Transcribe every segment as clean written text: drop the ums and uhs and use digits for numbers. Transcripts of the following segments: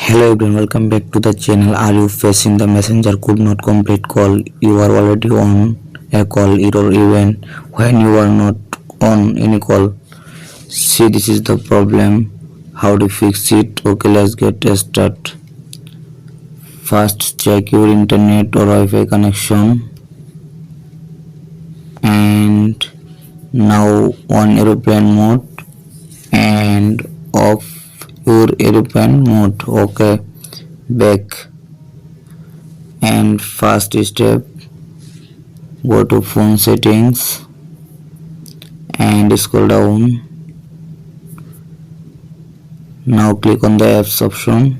Hello everyone, welcome back to the channel. Are you facing the messenger could not complete call? You are already on a call error even when you are not on any call. See, this is the problem. How to fix it? Okay, let's get started. First, check your internet or Wi-Fi connection, and now on aeroplane mode and off your aeroplane mode. Okay, back. And first step, go to phone settings and scroll down. Now click on the apps option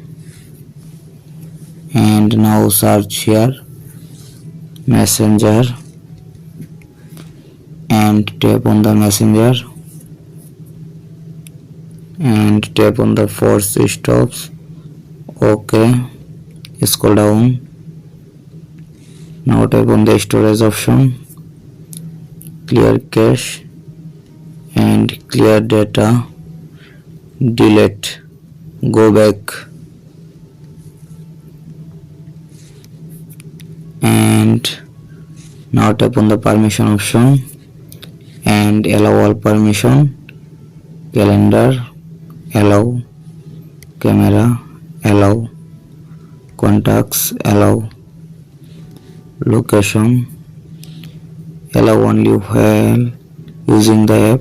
and now search here messenger and tap on the messenger and tap on the force stops. Okay, scroll down. Now tap on the storage option, clear cache and clear data, delete, go back and now tap on the permission option and allow all permission, calendar, allow, camera, allow, contacts, allow, location, allow only while using the app,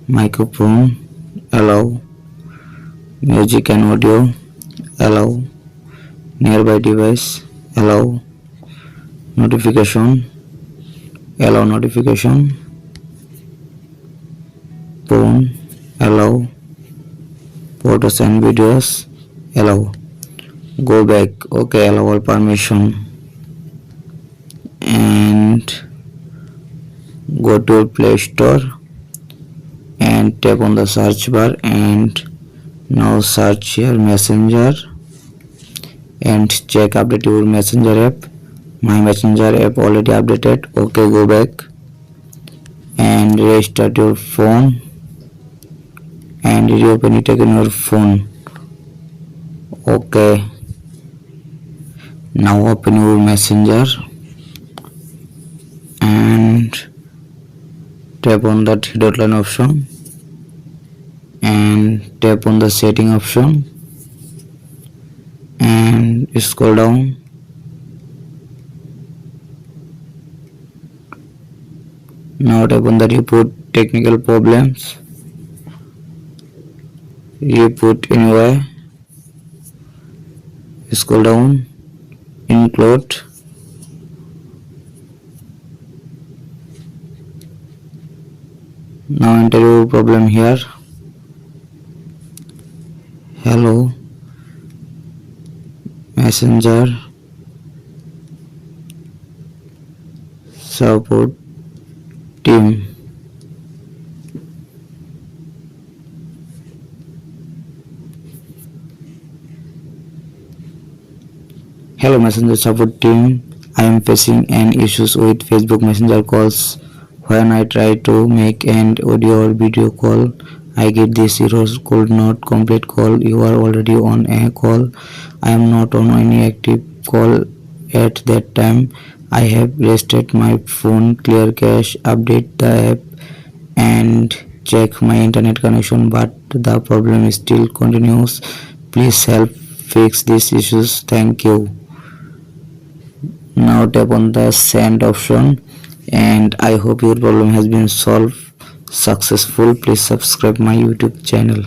microphone, allow, music and audio, allow, nearby device, allow, notification, allow notification, phone, allow, photos and videos, allow, go back. Okay, allow all permission and go to Play Store and tap on the search bar and now search here messenger and check update your messenger app. My messenger app already updated. Okay, go back and restart your phone and reopen it again your phone. Okay, now open your messenger and tap on the three dot line option and tap on the setting option and scroll down. Now tap on the report technical problems, report anywhere, scroll down, include, now enter your problem here. Hello messenger support team. Hello messenger support team, I am facing an issues with Facebook Messenger calls. When I try to make an audio or video call, I get this error, could not complete call. You are already on a call. I am not on any active call at that time. I have restarted my phone, clear cache, update the app and check my internet connection, but the problem still continues. Please help fix these issues. Thank you. Now tap on the send option and I hope your problem has been solved successful. Please subscribe my YouTube channel.